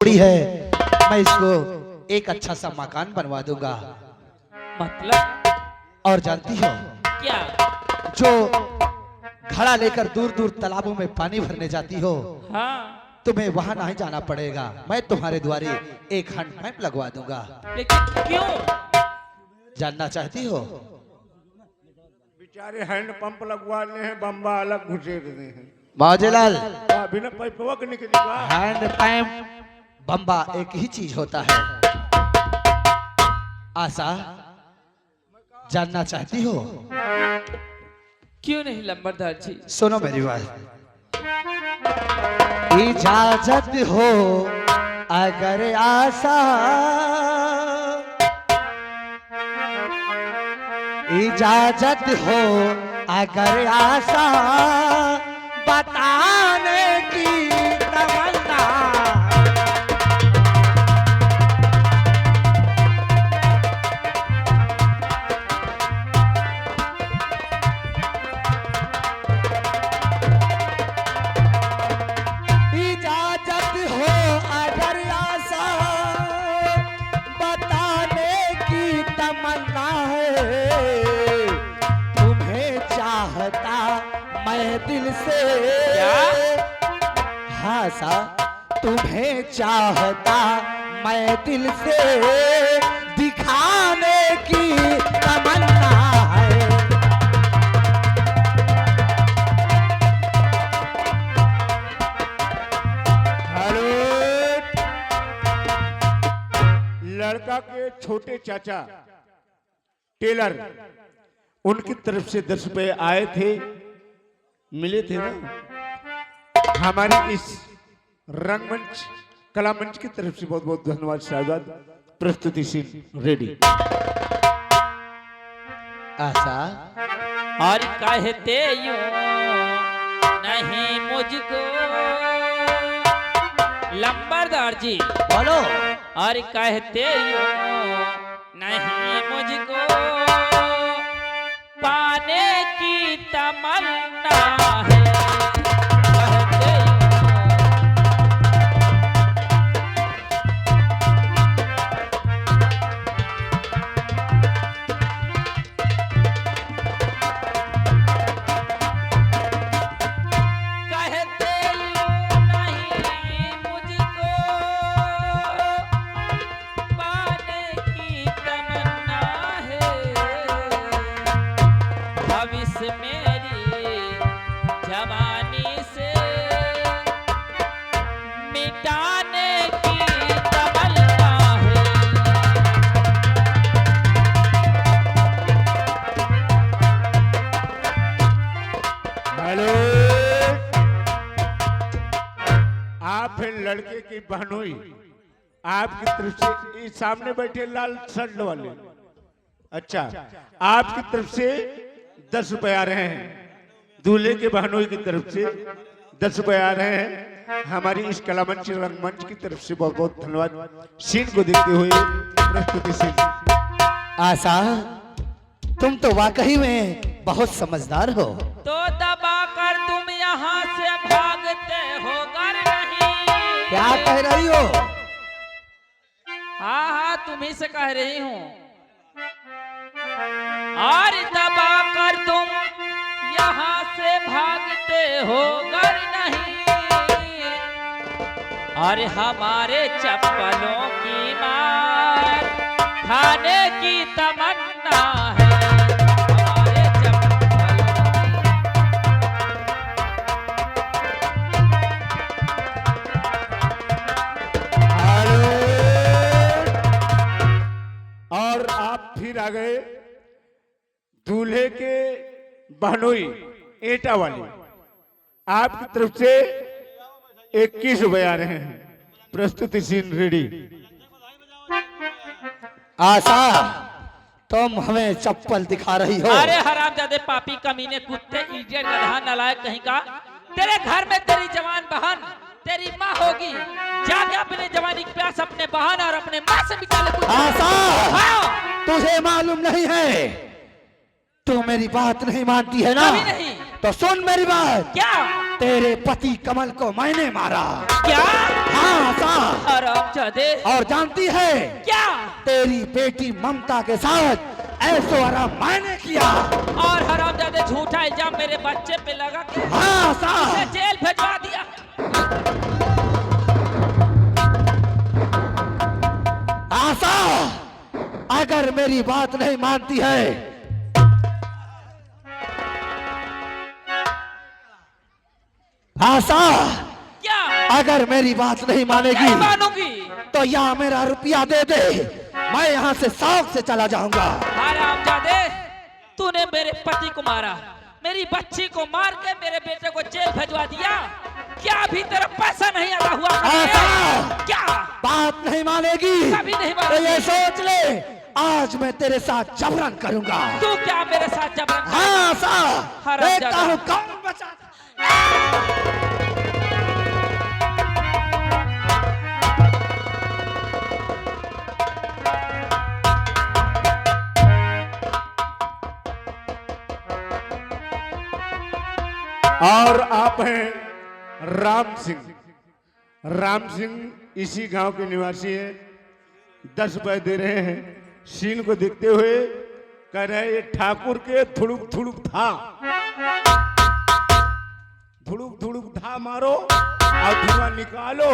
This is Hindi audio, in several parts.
झोपड़ी है, मैं इसको एक अच्छा सा मकान बनवा दूंगा। मतलब और जानती हो, क्या? जो घड़ा लेकर दूर दूर तालाबों में पानी भरने जाती हो, हाँ, तुम्हें वहां नहीं जाना पड़ेगा। मैं तुम्हारे द्वारे एक हैंडपंप लगवा दूंगा। लेकिन क्यों? जानना चाहती हो? बेचारे हैंड पंप लगवाने हैं, बम्बा अलग घुसेड़ रहे हैं। मौजेलाल, बिना पैपवा के निकलेगा। हैंडपंप बम्बा एक ही चीज होता है। आशा, जानना चाहती हो? क्यों नहीं लंबरदार जी? सुनो मेरी बात। इजाजत हो अगर आशा, इजाजत हो अगर आशा, बताने की तमन्ना। इजाजत हो अगर आशा, बताने की तमन्ना है। तुम्हें चाहता मैं दिल से। क्या? हाँ सा, तुम्हें चाहता मैं दिल से, दिखाने की तमन्ना है। हेलो, लड़का के छोटे चाचा टेलर, उनकी तरफ से 10 रुपए आए थे, मिले थे ना। हमारी इस रंगमंच कला मंच की तरफ से बहुत बहुत धन्यवाद साहब। प्रस्तुति सीन रेडी। आशा, और कहते यूं नहीं मुझको लंबरदार जी, बोलो। और कहते यूं नहीं मुझको पाने की तमन्ना है। कहते यूं कहते यूं नहीं मुझको पाने की तमन्ना है। भविष्य मेरी जवानी से मिटाने की तमन्ना है। हेलो, आप हैं लड़के की बहनोई, आपकी तरफ से ये सामने बैठे लाल शर्ट वाले। अच्छा, आपकी तरफ से 10 रुपए आ रहे हैं। दूल्हे के बहनोई की तरफ से 10 रुपए आ रहे हैं। हमारी इस कला मंच रंगमंच की तरफ से बहुत बहुत धन्यवाद। सीन को देखते हुए प्रस्तुति सीन। आशा, तुम तो वाकई में बहुत समझदार हो। तो दबाकर तुम यहाँ से भागते हो घर नहीं। क्या कह रही हो? हाँ हाँ, तुम्ही से कह रही हूँ। और दबाकर तुम यहाँ से भागते हो घर नहीं। और हमारे चप्पलों की मार खाने की तमन्ना है। हमारे चप्पलों और आप फिर आ गए दूल्हे के बहनोई एटा वाली। आपकी तरफ से 21 रुपए आ रहे हैं। प्रस्तुति सीन रेडी। आशा, तुम हमें चप्पल दिखा रही हो। अरे हरामजादे, पापी, कमीने, कुत्ते, इडियट, गधा, नालायक कहीं का। तेरे घर में तेरी जवान बहन, तेरी माँ होगी। जाके अपने जवानी की प्यास अपने बहन और अपने माँ से मिटा ले। आशा, हाँ, तुझे मालूम नहीं है, तू मेरी बात नहीं मानती है ना? कभी नहीं। तो सुन मेरी बात। क्या? तेरे पति कमल को मैंने मारा। क्या? हाँ साहब। हरामजादे। और जानती है क्या? तेरी बेटी ममता के साथ ऐसो आराम मैंने किया। और हरामजादे झूठा इल्जाम मेरे बच्चे पे लगा के हाँ साहब। उसे जेल भिजवा दिया। आशा, अगर मेरी बात नहीं मानती है आशा, क्या? अगर मेरी बात नहीं मानेगी नहीं मानूंगी। तो यहाँ मेरा रुपया दे दे, मैं यहाँ से शौक से चला जाऊंगा। हरामजादे, तूने मेरे पति को मारा, मेरी बच्ची को मार के मेरे बेटे को जेल भिजवा दिया। क्या अभी तेरा पैसा नहीं अदा हुआ? आशा, क्या? बात नहीं मानेगी कभी नहीं तो मानूंगी। ये सोच ले, आज मैं तेरे साथ जबरन करूंगा। तू क्या मेरे साथ जबरन? हाँ आशा, हरामजादा। देखता हूँ कौन बचा। और आप हैं राम सिंह। राम सिंह इसी गांव के निवासी हैं। 10 रुपए दे रहे हैं। सीन को देखते हुए कह रहे हैं ये ठाकुर के थुड़ुक थुड़ुक था, धुड़ुक धुड़ुक था मारो और धुआं निकालो,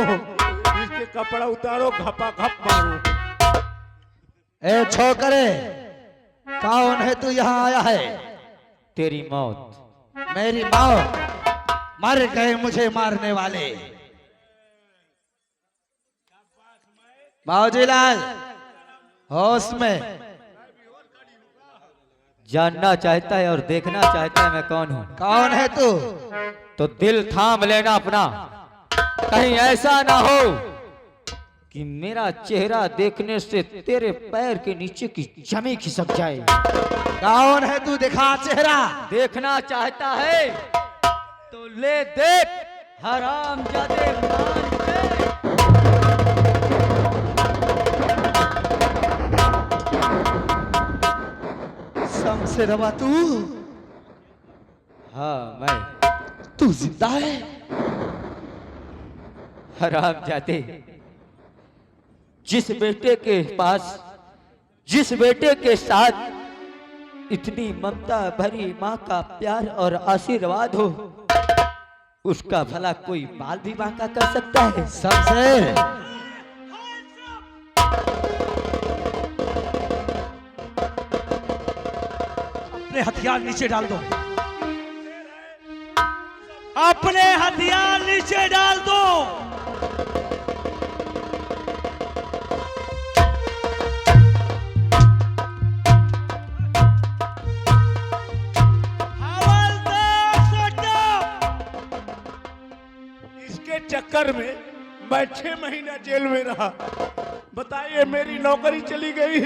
इसके कपड़ा उतारो, घपा घप मारो। ए छोकरे, कौन है तू यहाँ आया है? तेरी मौत। मेरी मौत? मर गए मुझे मारने वाले। बाबूजीलाल, होश में। जानना चाहता है और देखना चाहता है मैं कौन हूँ। कौन है तू? तो दिल थाम लेना अपना, कहीं ऐसा ना हो कि मेरा चेहरा देखने से तेरे पैर के नीचे की जमी खिसक जाए। कौन है तू? दिखा चेहरा। देखना चाहता है तो ले देख, हरामजादे मान के। शमशेरवा तू? हाँ मैं। तू जिंदा है? हरामजादे, जिस बेटे के पास, जिस बेटे के साथ इतनी ममता भरी माँ का प्यार और आशीर्वाद हो, उसका भला कोई बाल भी बांका कर सकता है? शमशेर, अपने हथियार नीचे डाल दो। अपने हथियार नीचे डाल दो। इसके चक्कर में मैं 6 महीना जेल में रहा। बताइए, मेरी नौकरी चली गई,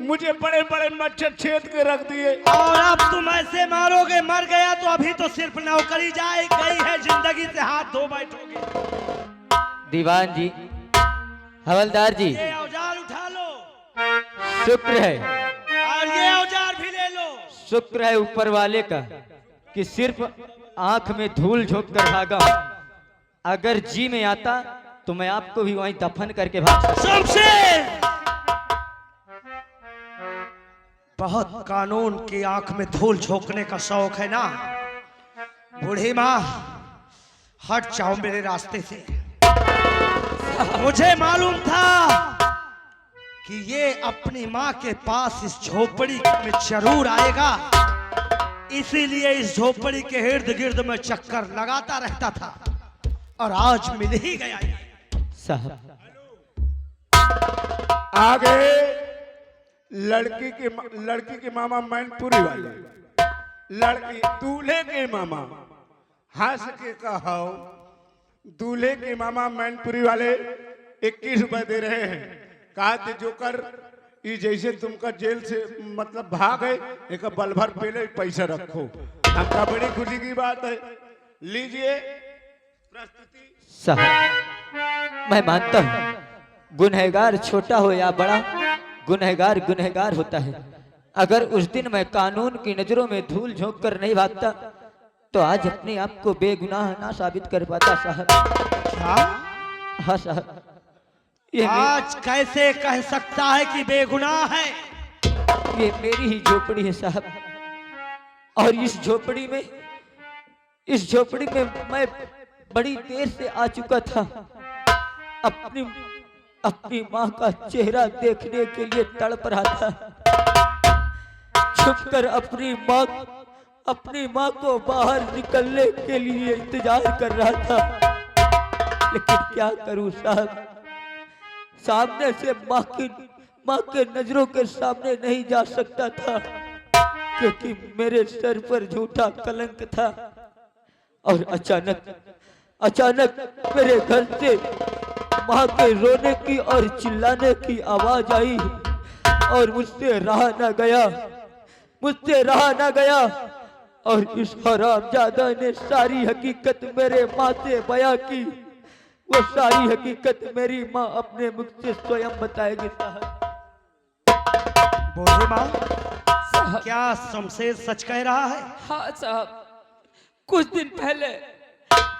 मुझे बड़े बड़े मच्छर छेद के रख दिए। और अब तुम ऐसे मारोगे, मर गया तो अभी तो सिर्फ नौकरी जाए गई है, जिंदगी से हाथ धो बैठोगे। दीवान जी, हवलदार जी, ये औजार उठा लो शुक्र है, और ये औजार भी ले लो। शुक्र है ऊपर वाले का कि सिर्फ आंख में धूल झोंक कर भागा। अगर जी में आता तो मैं आपको भी वहीं दफन करके भाग सकता। शमशेर, बहुत कानून की आंख में धूल झोंकने का शौक है ना? बूढ़ी माँ, हट जाओ मेरे रास्ते से। मुझे मालूम था कि ये अपनी माँ के पास इस झोपड़ी में जरूर आएगा, इसीलिए इस झोपड़ी के इर्द गिर्द में चक्कर लगाता रहता था, और आज मिल ही गया। साहब, आगे लड़की के मामा मैनपुरी वाले, लड़की दूल्हे के मामा, हंस के कहो, दूल्हे के मामा मैनपुरी वाले 21 रुपए दे रहे हैं। कहा थे जोकर, ये जैसे तुमका जेल से मतलब भाग है, एक बल भर पहले पैसा रखो। हमका बड़ी खुशी की बात है, लीजिए प्रस्तुति। साहब, मैं मानता हूँ गुनहगार छोटा हो या बड़ा, गुनहगार गुनहगार होता है। अगर उस दिन मैं कानून की नजरों में धूल झोंक कर नहीं भागता तो आज अपने आप को बेगुनाह ना साबित कर पाता साहब। क्या हाँ साहब, ये आज कैसे कह सकता है कि बेगुनाह है? ये मेरी ही झोपड़ी है साहब, और इस झोपड़ी में मैं बड़ी देर से आ चुका था। अपनी माँ का चेहरा देखने के लिए तड़प रहा था। छुपकर अपनी माँ को बाहर निकलने के लिए इंतजार कर रहा था, लेकिन क्या करूं साहब, सामने से माँ के नजरों के सामने नहीं जा सकता था, क्योंकि मेरे सर पर झूठा कलंक था। और अचानक मेरे घर से माँ के रोने की और चिल्लाने की आवाज आई, और मुझसे रहा ना गया, और इस हरामजादा ने सारी हकीकत मेरे माँ से बयां की। वो सारी हकीकत मेरी माँ अपने मुख से स्वयं बताएगी साहब। बूढ़ी माँ, क्या शमशेर सच कह रहा है? हाँ साहब, कुछ दिन पहले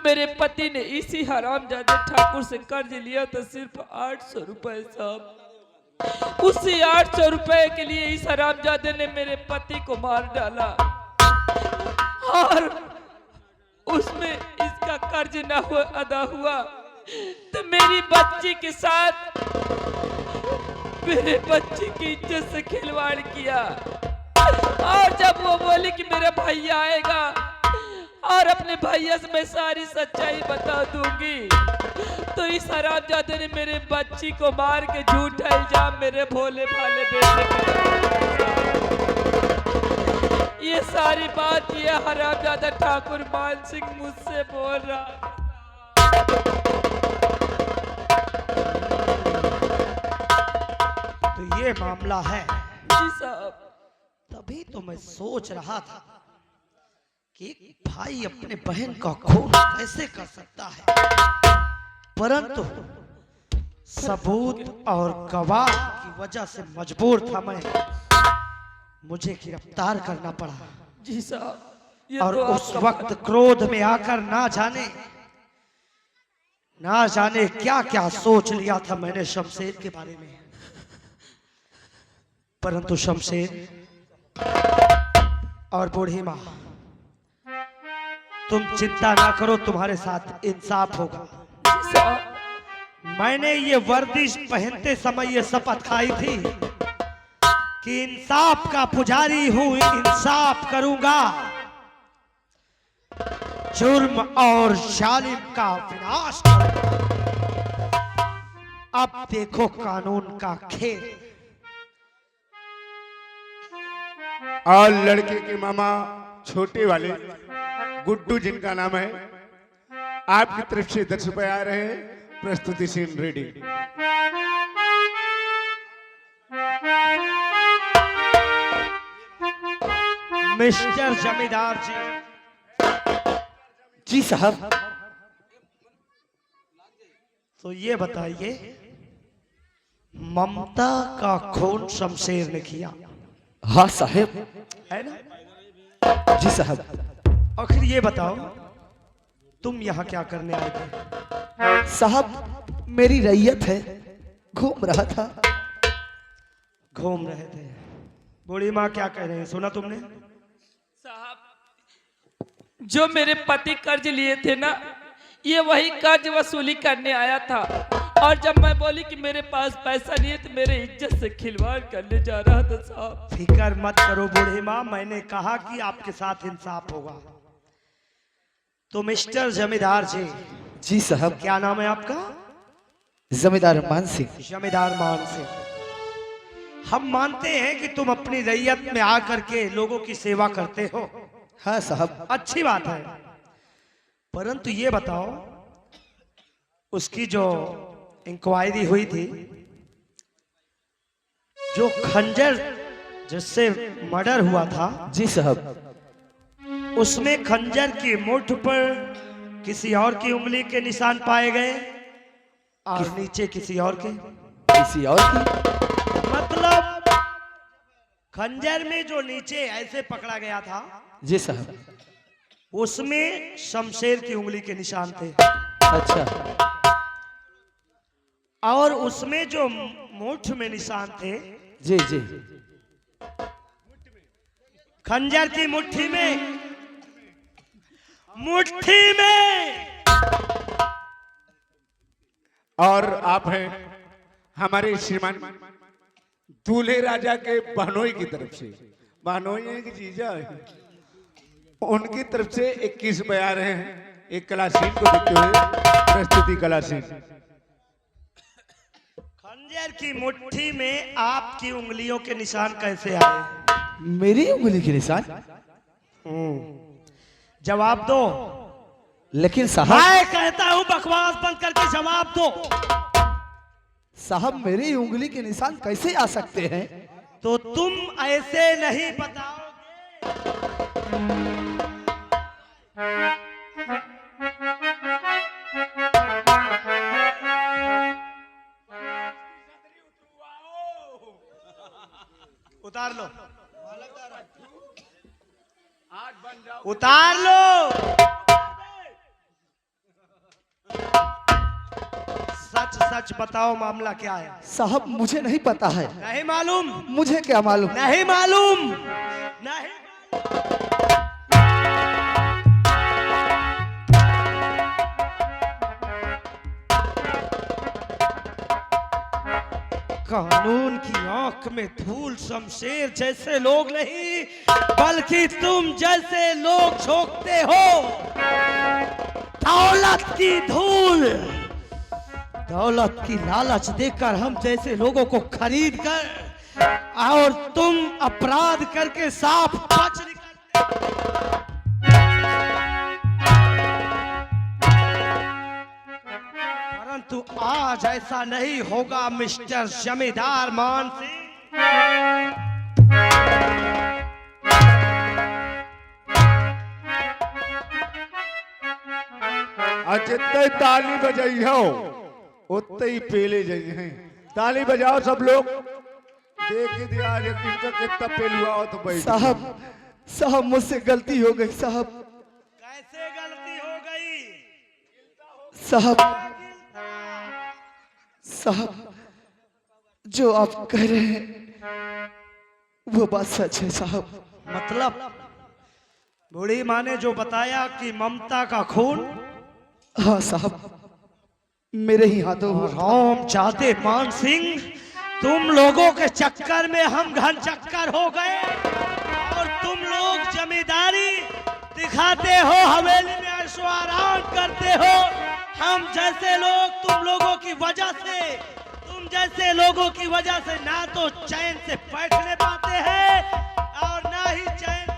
मेरे पति ने इसी हरामजादे ठाकुर से कर्ज लिया था, सिर्फ 800 रुपए साहब। उसी 800 रुपए के लिए इस हरामजादे ने मेरे पति को मार डाला, और उसमें इसका कर्ज न अदा हुआ तो मेरी बच्ची के साथ मेरे बच्ची की इज्जत से खिलवाड़ किया। और जब वो बोली कि मेरा भैया आएगा और अपने भैया से मैं सारी सच्चाई बता दूंगी, तो इस हरामजादे ने मेरे बच्ची को मार के झूठा इल्जाम मेरे भोले भाले बेटे पे। ये सारी बात ये हरामजादा ठाकुर मान सिंह मुझसे बोल रहा। तो ये मामला है। जी साहब, तभी तो मैं सोच रहा था कि एक भाई अपने बहन का खून कैसे कर सकता है, परंतु सबूत और गवाह की वजह से मजबूर था मैं, मुझे गिरफ्तार करना पड़ा। जी साहब, ये और तो उस आपका वक्त क्रोध में आकर ना जाने क्या क्या सोच लिया था मैंने शमशेर के बारे में। परंतु शमशेर और बूढ़ी माँ, तुम चिंता ना करो, तुम्हारे साथ इंसाफ होगा। जी साहब, मैंने ये वर्दिश पहनते समय ये शपथ खाई थी कि इंसाफ का पुजारी हूं, इंसाफ करूंगा, जुर्म और जालिम का विनाश करूंगा। अब देखो कानून का खेल। और लड़के के मामा छोटे वाले गुड्डू, जिनका नाम है, आपकी तरफ से 10 रुपए आ रहे हैं। प्रस्तुति सीन रेडी। मिस्टर जमींदार जी साहब, तो ये बताइए, ममता का खून शमशेर ने किया हाँ साहब। है ना? जी साहब। आखिर ये बताओ, तुम यहाँ क्या करने आए थे? साहब, मेरी रैयत है, घूम रहा था। घूम रहे थे। बूढ़ी माँ क्या कह रहे हैं, सुना तुमने? साहब, जो मेरे पति कर्ज लिए थे ना, ये वही कर्ज वसूली करने आया था, और जब मैं बोली कि मेरे पास पैसा नहीं है तो मेरे इज्जत से खिलवाड़ करने जा रहा था साहब। फिकर मत करो बूढ़ी माँ, मैंने कहा कि आपके साथ इंसाफ होगा। तो मिस्टर जमींदार जी साहब। क्या नाम है आपका? जमींदार मान सिंह। जमींदार मान सिंह, हम मानते हैं कि तुम अपनी रैयत में आकर के लोगों की सेवा करते हो। हाँ साहब। अच्छी बात है, परंतु ये बताओ, उसकी जो इंक्वायरी हुई थी, जो खंजर जिससे मर्डर हुआ था, जी साहब। उसमें खंजर की मुठ पर किसी और की उंगली के निशान पाए गए और नीचे किसी और के। किसी और की? मतलब खंजर में जो नीचे ऐसे पकड़ा गया था, जी साहब। उसमें शमशेर की उंगली के निशान थे। अच्छा। और उसमें जो मुठ में निशान थे, जी जी। खंजर की मुट्ठी में, मुट्ठी में। और आप हैं हमारे श्रीमान दूल्हे राजा के बहनोई की तरफ से, बहनोई है कि जीजा है, उनकी तरफ से 21 बया रहे हैं एक कलासीन को देखते हुए। प्रस्तुति कलासीन। खंजर की मुट्ठी में आपकी उंगलियों के निशान कैसे आए? मेरी उंगली के निशान? जवाब दो। लेकिन साहब, मैं कहता हूं बकवास बंद करके जवाब दो। साहब मेरी उंगली के निशान कैसे आ सकते हैं? तो तुम ऐसे नहीं बताओगे। उतार लो, उतार लो। सच सच बताओ मामला क्या है? साहब मुझे नहीं पता है। नहीं मालूम? मुझे क्या मालूम? नहीं मालूम? नहीं। कानून की आंख में धूल शमशेर जैसे लोग नहीं, बल्कि तुम जैसे लोग झोंकते हो दौलत की धूल। दौलत की लालच देकर हम जैसे लोगों को खरीद कर, और तुम अपराध करके साफ बच निकलते। परंतु आज ऐसा नहीं होगा मिस्टर जमींदार मान सिंह। जितने ताली बजाई हो उतने ही पेले जाइए हैं। ताली बजाओ सब लोग। देख दिया आज इनका कितना पेल हुआ हो तो भाई। साहब, साहब मुझसे गलती हो गई साहब। कैसे गलती हो गई? साहब, साहब जो आप कह रहे हैं वो बात सच है साहब। मतलब बूढ़ी माँ ने जो बताया कि ममता का खून, हाँ साहब मेरे ही हाथों हुआ। राम चाहते मान सिंह, तुम लोगों के चक्कर में हम घन चक्कर हो गए, और तुम लोग जमींदारी दिखाते हो, हवेली में ऐशो आराम करते हो। हम जैसे लोग तुम लोगों की वजह से, तुम जैसे लोगों की वजह से ना तो चैन से बैठने पाते हैं और ना ही चैन से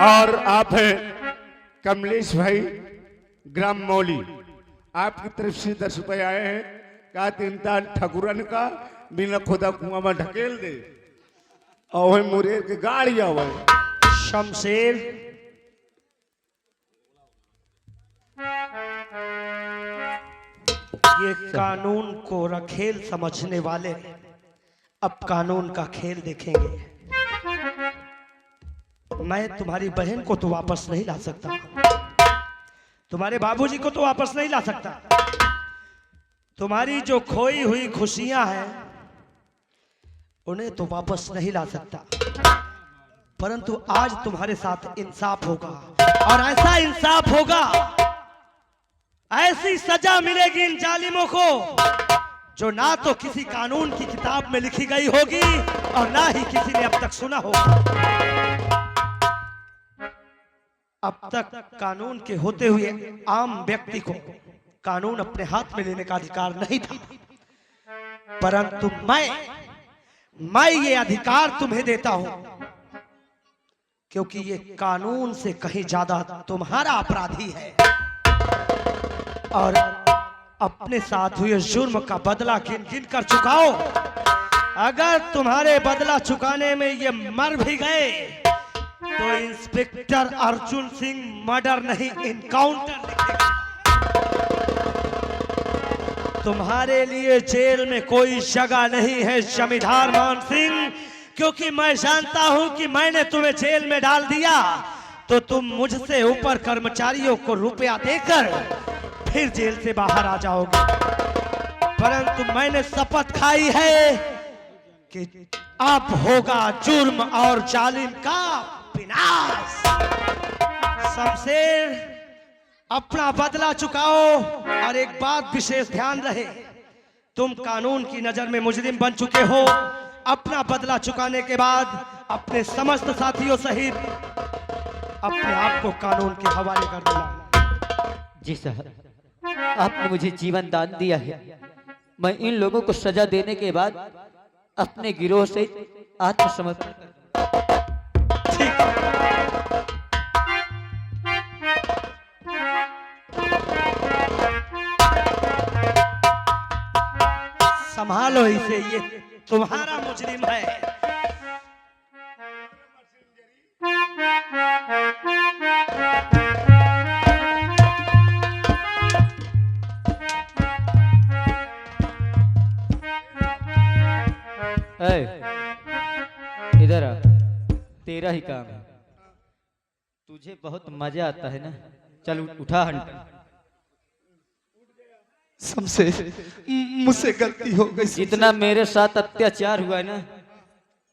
और आप हैं कमलेश भाई ग्राम मौली, आपकी तरफ से 10 रुपए आए हैं। का 3 ताल ठकुरन का बिना खुदा कुआं में ढकेल दे, और वही मुरेर के गाड़ी आवे। शमशेर, ये कानून को रखेल समझने वाले अब कानून का खेल देखेंगे। मैं तुम्हारी बहन को तो वापस नहीं ला सकता, तुम्हारे बाबूजी को तो वापस नहीं ला सकता, तुम्हारी जो खोई हुई खुशियां हैं उन्हें तो वापस नहीं ला सकता। परंतु आज तुम्हारे साथ इंसाफ होगा, और ऐसा इंसाफ होगा, ऐसी सजा मिलेगी इन जालिमों को जो ना तो किसी कानून की किताब में लिखी गई होगी और ना ही किसी ने अब तक सुना होगा। अब तक कानून के होते हुए आम व्यक्ति को कानून अपने हाथ में लेने का अधिकार नहीं था, परंतु मैं ये अधिकार तुम्हें देता हूं, क्योंकि ये कानून से कहीं ज्यादा तुम्हारा अपराधी है, और अपने साथ हुए जुर्म का बदला गिन गिन कर चुकाओ। अगर तुम्हारे बदला चुकाने में ये मर भी गए तो इंस्पेक्टर अर्जुन सिंह मर्डर नहीं इनकाउंटर लिखेगा। तुम्हारे लिए जेल में कोई जगह नहीं है जमींदार मान सिंह, क्योंकि मैं जानता हूं कि मैंने तुम्हें जेल में डाल दिया तो तुम मुझसे ऊपर कर्मचारियों को रुपया देकर फिर जेल से बाहर आ जाओगे। परंतु मैंने शपथ खाई है कि अब होगा जुर्म और जालिम का विनाश। शमशेर, अपना बदला चुकाओ। और एक बात विशेष ध्यान रहे, तुम कानून की नजर में मुजरिम बन चुके हो। अपना बदला चुकाने के बाद अपने समस्त साथियों सहित अपने आप को कानून के हवाले कर देना। जी साहब, आपने मुझे जीवन दान दिया है। मैं इन लोगों को सजा देने के बाद अपने गिरोह से आत्मसमर्पण ठीक है। संभालो इसे, ये तुम्हारा मुजरिम है। इधर आ, तेरा ही काम है। तुझे बहुत मजा आता है ना, चल उठा हंट। शमशेर, मुझसे गलती हो गई। जितना मेरे साथ अत्याचार हुआ है ना,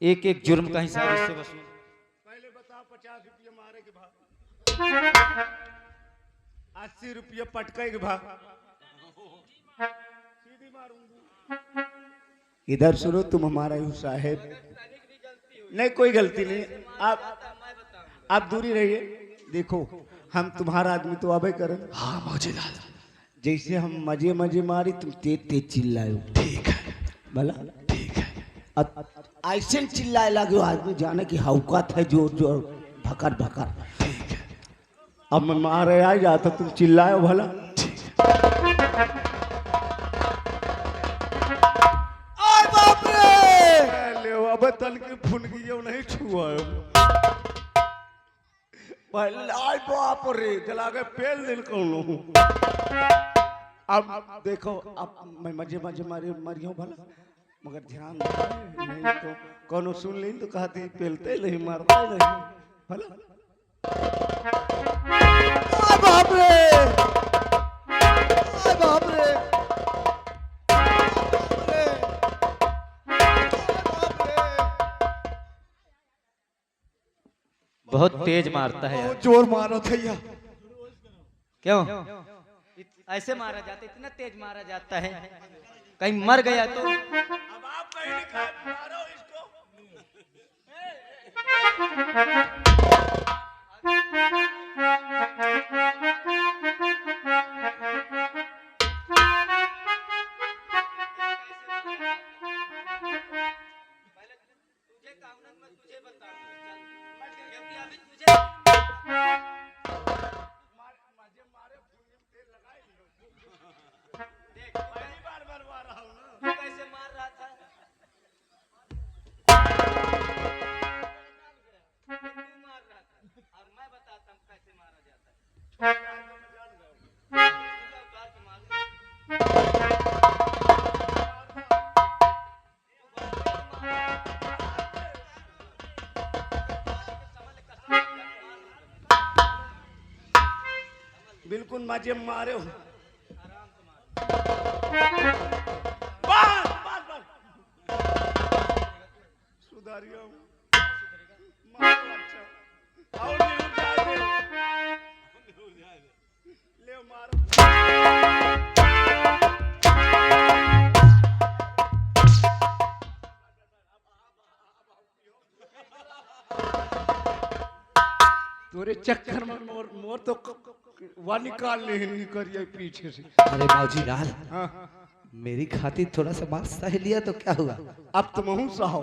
एक एक जुर्म का हिसाब इससे वसूल। पहले बता 50 रुपये मारे के भाव, 80 रुपये पटके के भाव, सीधी मारूंगी। इधर सुनो, तुम हमारा ही साहेब। नहीं, कोई गलती नहीं। आप दूरी रहिए। देखो, हम तुम्हारा आदमी तो अबे करें। हाँ मौजीलाल, जैसे हम मजे मजे मारी, तुम तेज तेज चिल्लाए। ठीक है भला ठीक है। ऐसे चिल्लाए लगे आदमी जाने की हौकत है, जोर जोर भकर भकर। ठीक है अब मैं मारे आ जाता, तुम चिल्लाए भला। ठीक है। ले अब तल के फुन गई नहीं छुआ पहले। आज बाप रे जला के पेल दिल कौनो। अब देखो, अब मैं मजे मजे मरी हूँ भला, मगर ध्यान दो, नहीं तो कौनो सुन ली तो कहती पेलते नहीं, मारता नहीं भला। बाप रे, बाप रे, बहुत तेज मारता है यार। जोर मारो भैया। क्यों ऐसे मारा जाता, इतना तेज मारा जाता है, कहीं मर गया तो। अब आप कहीं लिखा मारो इसको। बिल्कुल मजे मारे हो। सुधारिया मारो। अच्छा और ले मारो। तोरे चक्कर में मोर तो वह निकाल नहीं करिए पीछे से। अरे मौजीलाल, हाँ, मेरी खातिर थोड़ा सा मार सह लिया तो क्या हुआ? अब तुम हूँ सहो।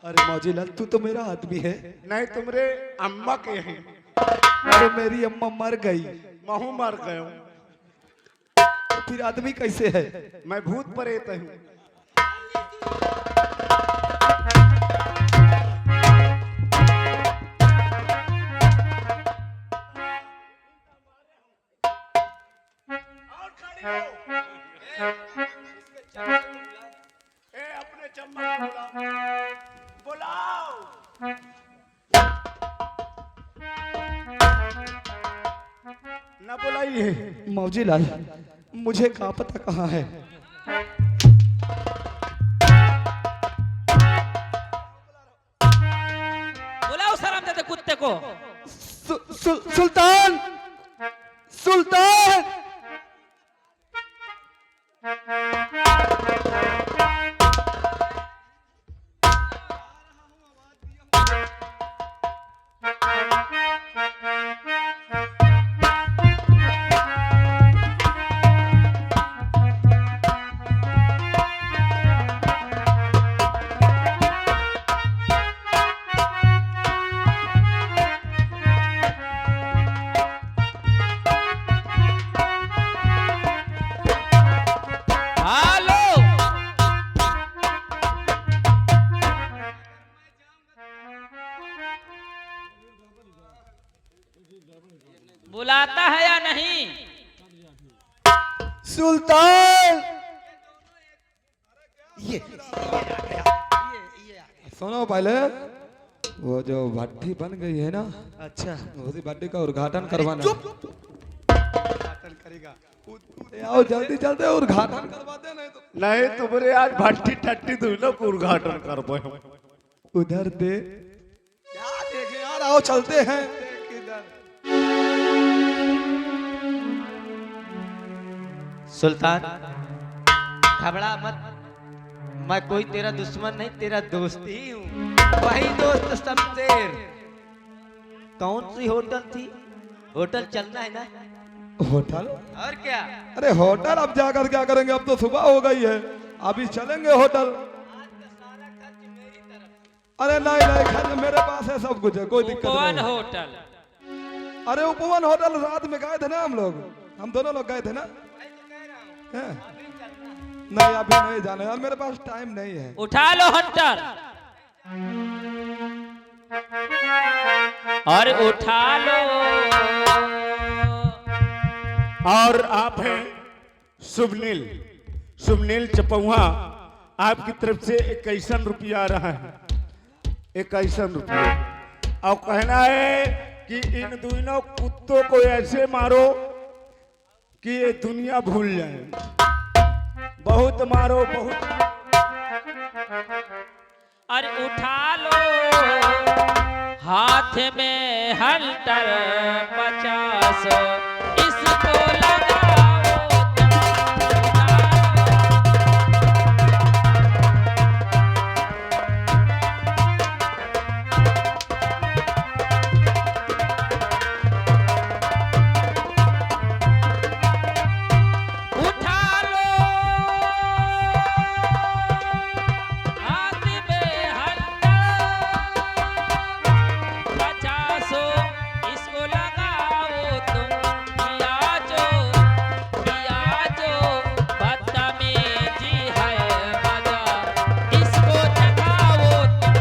अरे मौजीलाल, तू तो मेरा आदमी है। नहीं, तुमरे अम्मा के हैं। अरे मेरी अम्मा मर गई, महू मर गए। तो फिर आदमी कैसे है? मैं भूत प्रेत हूँ। और खड़ी हो। ना बुलाइए। मौजी लाल, मुझे क्या पता कहाँ है। बुलाओ हरामजादे कुत्ते को। सुल्तान, सुल्तान। हेलो, बुलाता है या नहीं? सुल्तान, ये सुनो पहले, वो जो भट्टी बन गई है ना, अच्छा उसी भट्टी का उद्घाटन करवाना है। उद्घाटन करेगा। ए, आओ जल्दी जल्दी उद्घाटन करवा दे, नहीं तो नहीं तुम्हारे आज भट्टी टट्टी तू लोग उद्घाटन कर पाए। उधर दे। क्या देखे यार, आओ चलते हैं। इधर सुल्तान घबरा मत, मैं कोई तेरा दुश्मन नहीं, तेरा दोस्त ही हूँ। वही दोस्त शमशेर। कौन सी होटल थी? होटल चलना है ना? होटल? और क्या? अरे होटल अब जाकर क्या करेंगे, अब तो सुबह हो गई है, अभी चलेंगे होटल। अरे नहीं नहीं, खर्च मेरे पास है, सब कुछ है, कोई दिक्कत उपवन नहीं। होटल। अरे उपवन होटल रात में गए थे ना हम लोग, हम दोनों लोग गए थे ना। हैं? नहीं अभी नहीं जाना यार, मेरे पास टाइम नहीं है। उठा लो हंटर और उठा लो। और आप हैं शुभनील, शुभनील चपौहा। आपकी तरफ से 21 रुपया आ रहा है, 21 रुपया। और कहना है कि इन दोनों कुत्तों को ऐसे मारो कि ये दुनिया भूल जाए। बहुत मारो, बहुत। अरे उठा लो हाथ में हंटर 50, इसको लगाओ। उठा लो हाथ में हंटर 50, इसको लगाओ तुम। पियाजो बदतमीजी है मजा, इसको चखाओ तुम।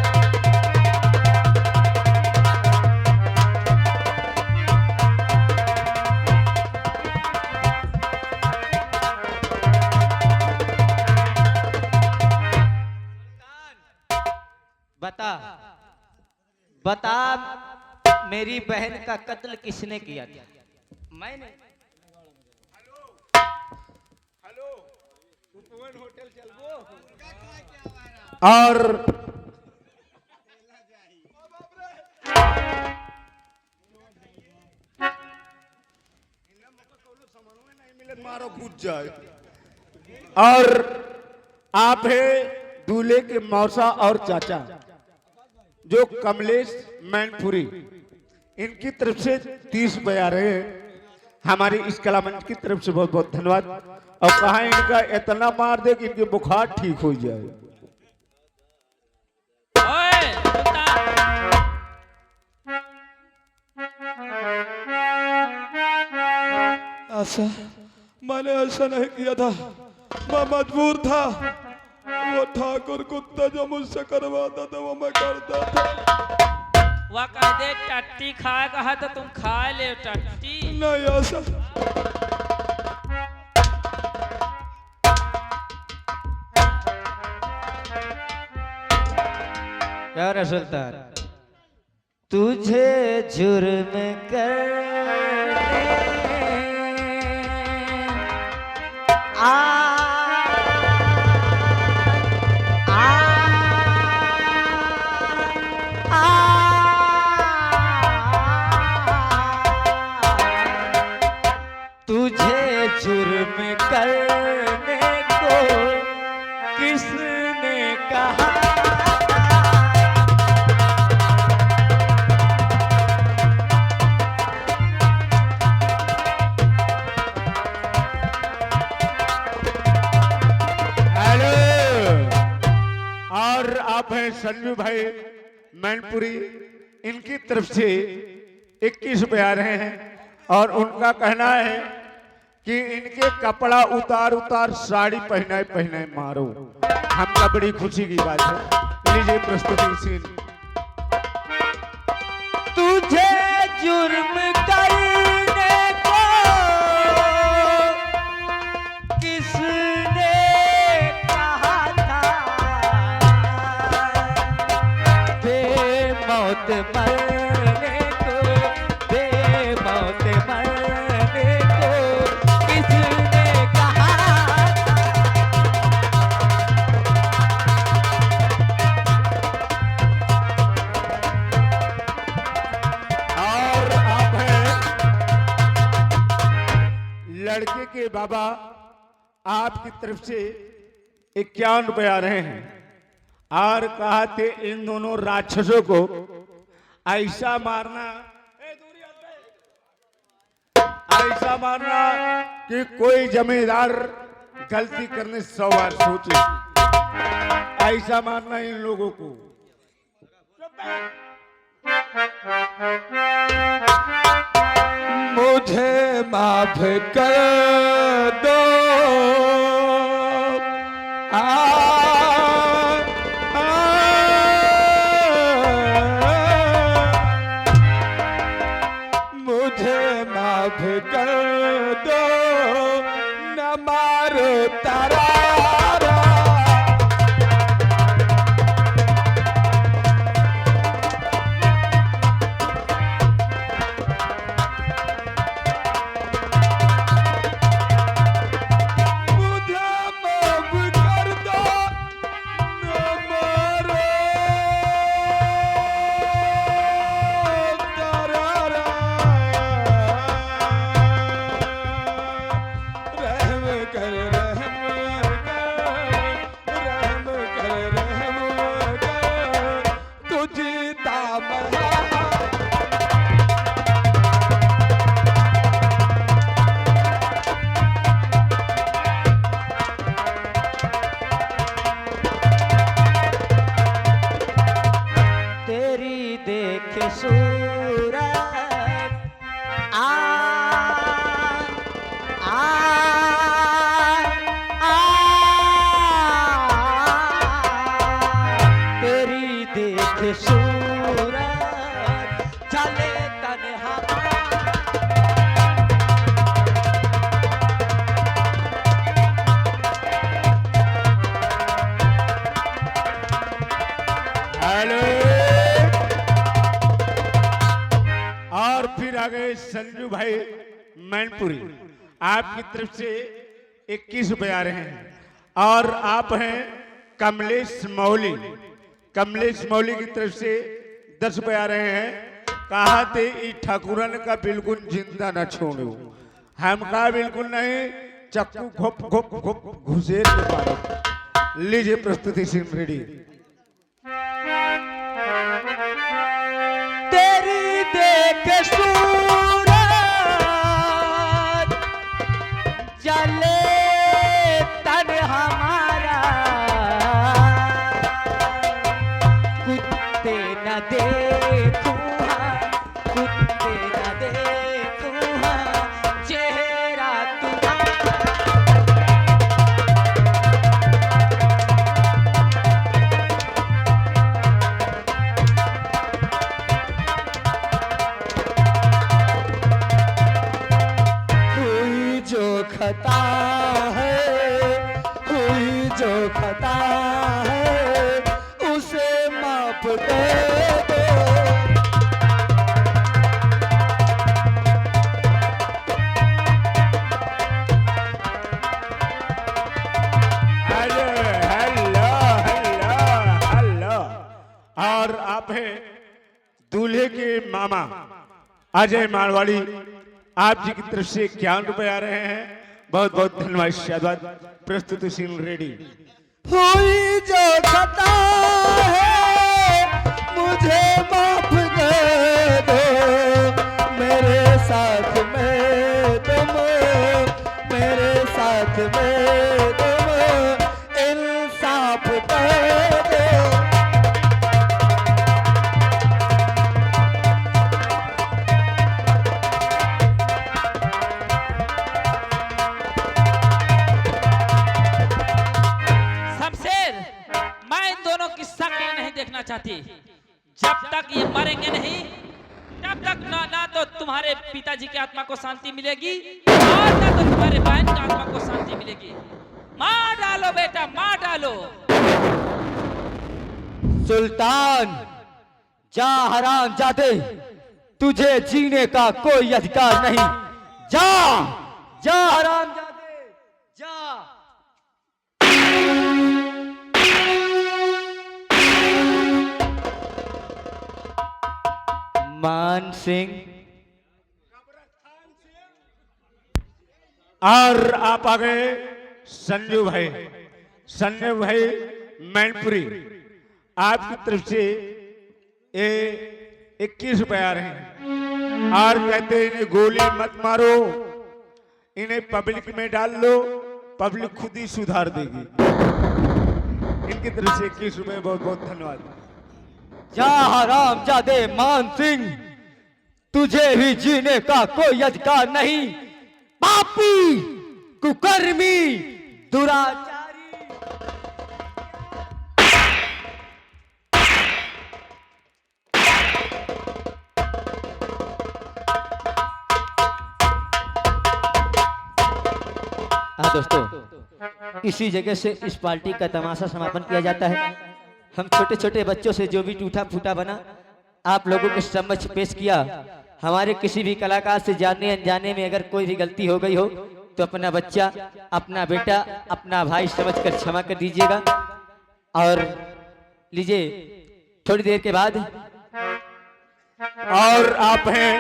बता बता, मेरी बहन का कत्ल किसने किया था? मैंने। और मारो कूद जाए। और आप है दूल्हे के मौसा और चाचा जो कमलेश मैनपुरी, इनकी तरफ से 30 रुपए आ रहे हैं। हमारी इस कला मंच की तरफ से बहुत बहुत धन्यवाद। और कहा इनका इतना मार दे कि इनके बुखार ठीक हो जाए। ओए सुल्तान, ऐसा मैंने ऐसा नहीं किया था, मैं मजबूर था। वो ठाकुर कुत्ता जो मुझसे करवाता था वो मैं करता था। वह कह दे टट्टी खाए कहा तो तुम खा ले टट्टी। नहीं ऐसा क्या रे सुल्तान, तुझे जुर्म करने आ आ आ तुझे जुर्म करने को किसने कहा? और आप हैं संजू भाई मैनपुरी, इनकी तरफ से 21 रुपए आ रहे हैं और उनका कहना है कि इनके कपड़ा उतार उतार साड़ी पहनाए पहनाए मारो। हमका बड़ी खुशी की बात है। लीजिए प्रस्तुति सीन। तुझे जुर्म करने को किसने कहा था? बेमौत मरने को, बेमौत मरने को किसने कहा था? और आप हैं लड़के के बाबा, आपकी तरफ से 51 रुपए आ रहे हैं और कहा थे इन दोनों राक्षसों को ऐसा मारना, ऐसा मारना कि कोई जमींदार गलती करने 100 बार सोचे। ऐसा मारना इन लोगों को। मुझे माफ कर दो आ, आ, मुझे माफ कर दो न मारो तारा। और फिर आ गए संजू भाई मैनपुरी, आपकी तरफ से 21 रुपए आ रहे हैं और आप हैं कमलेश मौली। कमलेश मौली की तरफ से 10 रुपए आ रहे हैं। कहा थे ई ठाकुरन का बिल्कुल जिंदा न छोड़ो, हम का बिल्कुल नहीं, चक्कू घोप घोप घोप घुसेर के मारो। लीजिए प्रस्तुति सीन रेडी। तेरी देख सूरज जले तन हमारा, कुत्ते न देखूं कुत्ते न देखूं चेहरा तुम्हारा। खता है हुई जो खता है उसे माफ दे दो। और आप हैं दूल्हे के मामा अजय मारवाड़ी, आप जी की तरफ से 51 रुपए आ रहे हैं। बहुत बहुत धन्यवाद। शाबाश, प्रस्तुतिशील रेडी। हुई जो खता है मुझे माफ कर दो, मेरे साथ में तुम, मेरे साथ में तुम इंसाफ कर दो। शमशेर, मैं इन दोनों की शक्ल नहीं देखना चाहती। जब तक ये मरेंगे नहीं, तब तक ना तो तुम्हारे पिताजी की आत्मा को शांति मिलेगी और ना तो तुम्हारे बहन की आत्मा को शांति मिलेगी। मार डालो बेटा, मार डालो। सुल्तान, जा हरामजादे, तुझे जीने का कोई अधिकार नहीं। जा, जा हरामजादे, जा। मान सिंह, और आप आ गए संजू भाई। संजू भाई मैनपुरी, आपकी तरफ से ये 21 रुपए आ रहे हैं और कहते हैं इन्हें गोली मत मारो, इन्हें पब्लिक में डाल लो, पब्लिक खुद ही सुधार देगी। इनकी तरफ से 21 रुपए, बहुत बहुत धन्यवाद। जा हरामजादे मान सिंह, तुझे भी जीने का कोई अधिकार नहीं। पापी, कुकर्मी, दुराचारी। हाँ दोस्तों, इसी जगह से इस पार्टी का तमाशा समापन किया जाता है। हम छोटे छोटे बच्चों से जो भी टूटा फूटा बना आप लोगों के समक्ष पेश किया। हमारे किसी भी कलाकार से जानने अनजाने में अगर कोई भी गलती हो गई हो तो अपना बच्चा, अपना बेटा, अपना भाई समझकर क्षमा कर दीजिएगा। और लीजिए, थोड़ी देर के बाद और आप हैं